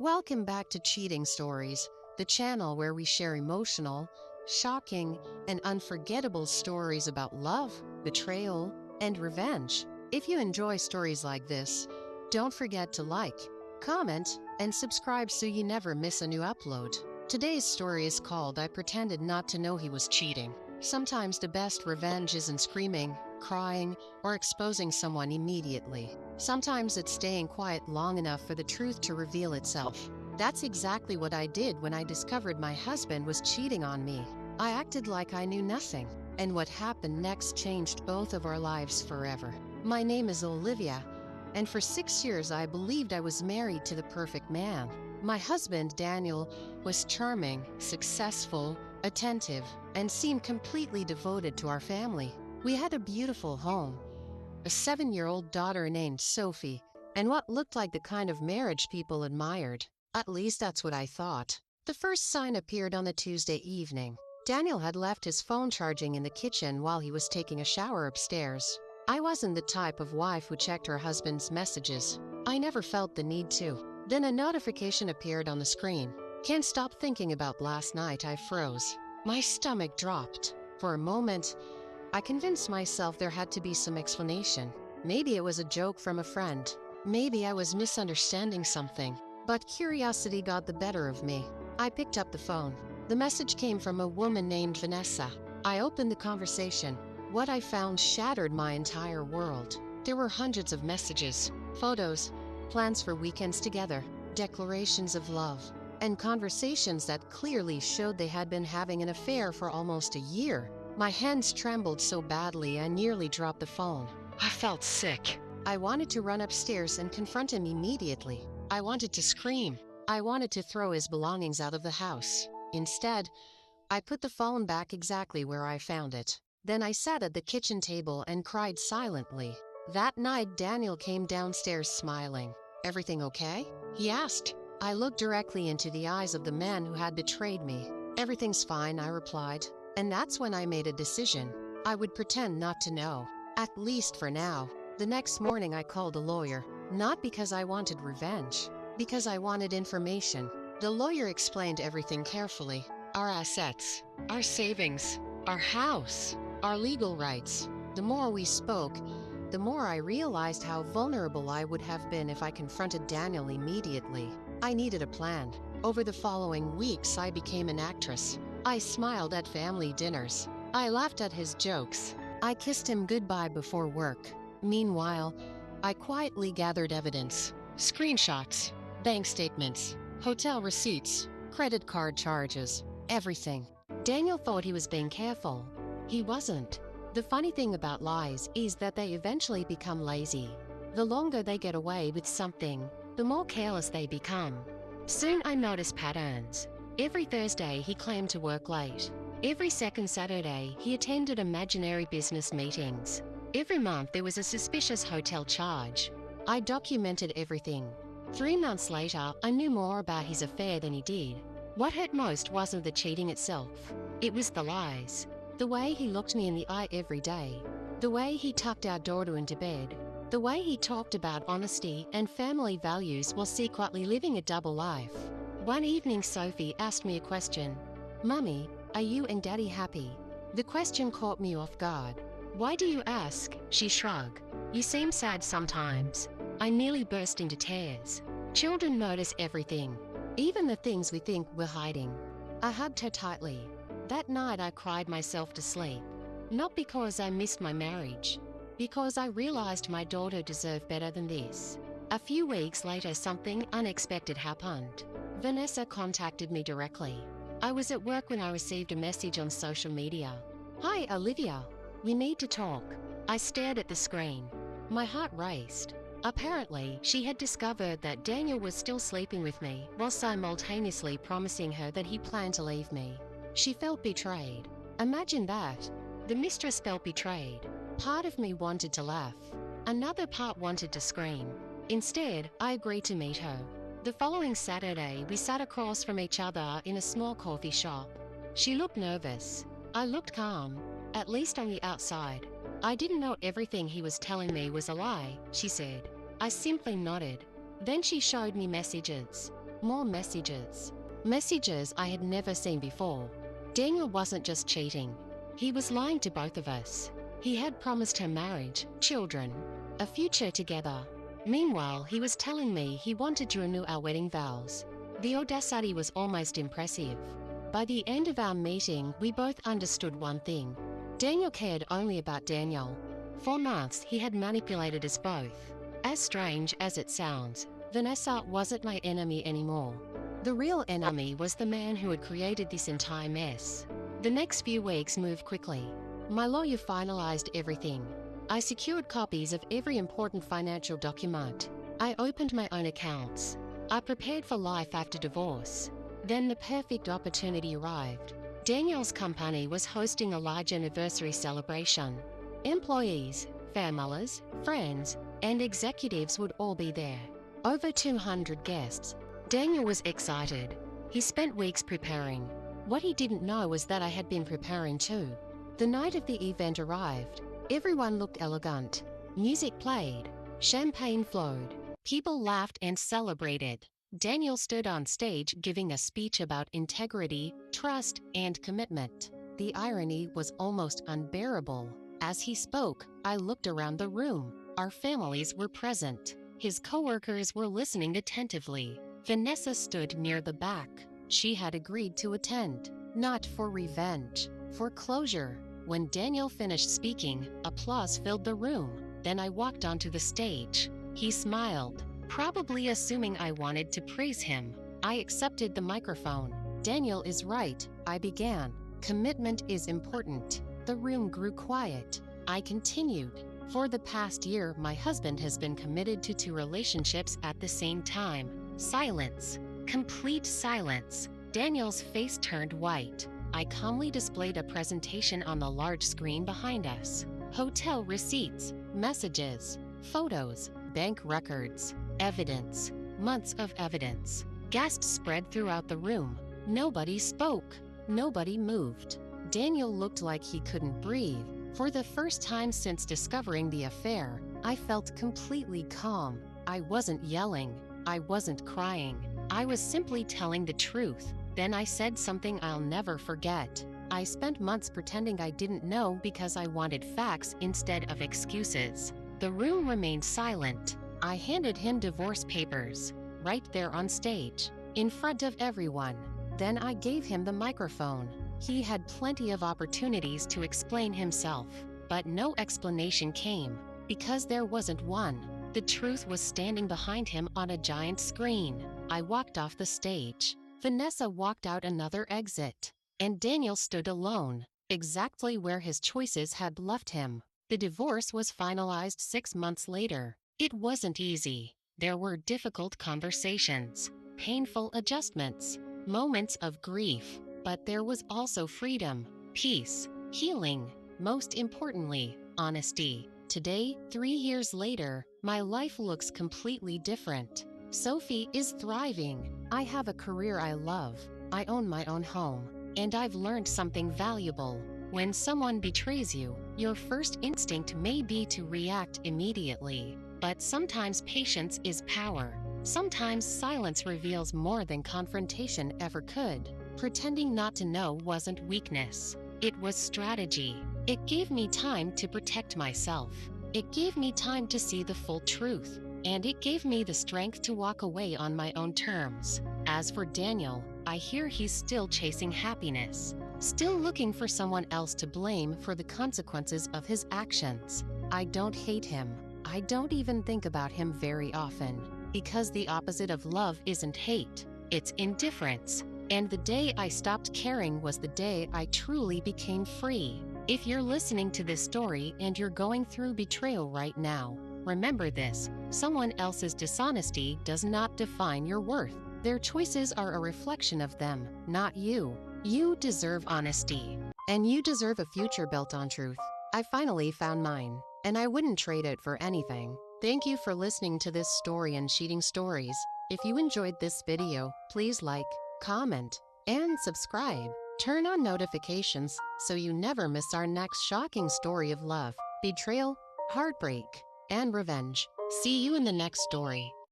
Welcome back to Cheating Stories, the channel where we share emotional, shocking, and unforgettable stories about love, betrayal, and revenge. If you enjoy stories like this, don't forget to like, comment, and subscribe so you never miss a new upload. Today's story is called I Pretended Not to Know He Was Cheating. Sometimes the best revenge isn't screaming, crying, or exposing someone immediately. Sometimes it's staying quiet long enough for the truth to reveal itself. That's exactly what I did when I discovered my husband was cheating on me. I acted like I knew nothing, and what happened next changed both of our lives forever. My name is Olivia, and for 6 years I believed I was married to the perfect man. My husband, Daniel, was charming, successful, attentive, and seemed completely devoted to our family. We had a beautiful home, a 7-year-old daughter named Sophie, and what looked like the kind of marriage people admired. At least that's what I thought. The first sign appeared on a Tuesday evening. Daniel had left his phone charging in the kitchen while he was taking a shower upstairs. I wasn't the type of wife who checked her husband's messages. I never felt the need to. Then a notification appeared on the screen. Can't stop thinking about last night, I froze. My stomach dropped. For a moment, I convinced myself there had to be some explanation. Maybe it was a joke from a friend. Maybe I was misunderstanding something. But curiosity got the better of me. I picked up the phone. The message came from a woman named Vanessa. I opened the conversation. What I found shattered my entire world. There were hundreds of messages, photos, plans for weekends together, declarations of love, and conversations that clearly showed they had been having an affair for almost a year. My hands trembled so badly I nearly dropped the phone. I felt sick. I wanted to run upstairs and confront him immediately. I wanted to scream. I wanted to throw his belongings out of the house. Instead, I put the phone back exactly where I found it. Then I sat at the kitchen table and cried silently. That night, Daniel came downstairs smiling. "Everything okay?" he asked. I looked directly into the eyes of the man who had betrayed me. "Everything's fine," I replied. And that's when I made a decision. I would pretend not to know, at least for now. The next morning I called a lawyer, not because I wanted revenge, because I wanted information. The lawyer explained everything carefully. Our assets, our savings, our house, our legal rights. The more we spoke, the more I realized how vulnerable I would have been if I confronted Daniel immediately. I needed a plan. Over the following weeks, I became an actress. I smiled at family dinners. I laughed at his jokes. I kissed him goodbye before work. Meanwhile, I quietly gathered evidence. Screenshots, bank statements, hotel receipts, credit card charges, everything. Daniel thought he was being careful. He wasn't. The funny thing about lies is that they eventually become lazy. The longer they get away with something, the more careless they become. Soon I noticed patterns. Every Thursday he claimed to work late. Every second Saturday he attended imaginary business meetings. Every month there was a suspicious hotel charge. I documented everything. 3 months later, I knew more about his affair than he did. What hurt most wasn't the cheating itself. It was the lies. The way he looked me in the eye every day. The way he tucked our daughter into bed. The way he talked about honesty and family values while secretly living a double life. One evening Sophie asked me a question. "Mummy, are you and Daddy happy?" The question caught me off guard. "Why do you ask?" She shrugged. "You seem sad sometimes." I nearly burst into tears. Children notice everything, even the things we think we're hiding. I hugged her tightly. That night I cried myself to sleep. Not because I missed my marriage, because I realized my daughter deserved better than this. A few weeks later, something unexpected happened. Vanessa contacted me directly. I was at work when I received a message on social media. "Hi, Olivia. We need to talk." I stared at the screen. My heart raced. Apparently, she had discovered that Daniel was still sleeping with me while simultaneously promising her that he planned to leave me. She felt betrayed. Imagine that. The mistress felt betrayed. Part of me wanted to laugh. Another part wanted to scream. Instead, I agreed to meet her. The following Saturday, we sat across from each other in a small coffee shop. She looked nervous. I looked calm, at least on the outside. "I didn't know everything he was telling me was a lie," she said. I simply nodded. Then she showed me messages. More messages. Messages I had never seen before. Daniel wasn't just cheating. He was lying to both of us. He had promised her marriage, children, a future together. Meanwhile, he was telling me he wanted to renew our wedding vows. The audacity was almost impressive. By the end of our meeting, we both understood one thing. Daniel cared only about Danielle. For months, he had manipulated us both. As strange as it sounds, Vanessa wasn't my enemy anymore. The real enemy was the man who had created this entire mess. The next few weeks moved quickly. My lawyer finalized everything. I secured copies of every important financial document. I opened my own accounts. I prepared for life after divorce. Then the perfect opportunity arrived. Danielle's company was hosting a large anniversary celebration. Employees, families, friends, and executives would all be there. Over 200 guests. Daniel was excited. He spent weeks preparing. What he didn't know was that I had been preparing too. The night of the event arrived. Everyone looked elegant. Music played. Champagne flowed. People laughed and celebrated. Daniel stood on stage giving a speech about integrity, trust, and commitment. The irony was almost unbearable. As he spoke, I looked around the room. Our families were present. His coworkers were listening attentively. Vanessa stood near the back. She had agreed to attend, not for revenge, for closure. When Daniel finished speaking, applause filled the room. Then I walked onto the stage. He smiled, probably assuming I wanted to praise him. I accepted the microphone. Daniel is right, I began. Commitment is important. The room grew quiet. I continued. For the past year, my husband has been committed to 2 relationships at the same time. Silence. Complete silence. Daniel's face turned white. I calmly displayed a presentation on the large screen behind us. Hotel receipts, messages, photos, bank records, evidence, months of evidence. Gasps spread throughout the room. Nobody spoke. Nobody moved. Daniel looked like he couldn't breathe. For the first time since discovering the affair, I felt completely calm. I wasn't yelling. I wasn't crying. I was simply telling the truth. Then I said something I'll never forget. I spent months pretending I didn't know because I wanted facts instead of excuses. The room remained silent. I handed him divorce papers, right there on stage, in front of everyone. Then I gave him the microphone. He had plenty of opportunities to explain himself, but no explanation came, because there wasn't one. The truth was standing behind him on a giant screen. I walked off the stage. Vanessa walked out another exit, and Daniel stood alone, exactly where his choices had left him. The divorce was finalized 6 months later. It wasn't easy. There were difficult conversations, painful adjustments, moments of grief, but there was also freedom, peace, healing, most importantly, honesty. Today, 3 years later, my life looks completely different. Sophie is thriving. I have a career I love. I own my own home. And I've learned something valuable. When someone betrays you, your first instinct may be to react immediately. But sometimes patience is power. Sometimes silence reveals more than confrontation ever could. Pretending not to know wasn't weakness. It was strategy. It gave me time to protect myself. It gave me time to see the full truth. And it gave me the strength to walk away on my own terms. As for Daniel, I hear he's still chasing happiness. Still looking for someone else to blame for the consequences of his actions. I don't hate him. I don't even think about him very often. Because the opposite of love isn't hate. It's indifference. And the day I stopped caring was the day I truly became free. If you're listening to this story and you're going through betrayal right now, remember this: someone else's dishonesty does not define your worth. Their choices are a reflection of them, not you. You deserve honesty. And you deserve a future built on truth. I finally found mine, and I wouldn't trade it for anything. Thank you for listening to this story and cheating stories. If you enjoyed this video, please like, comment, and subscribe. Turn on notifications so you never miss our next shocking story of love, betrayal, heartbreak, and revenge. See you in the next story.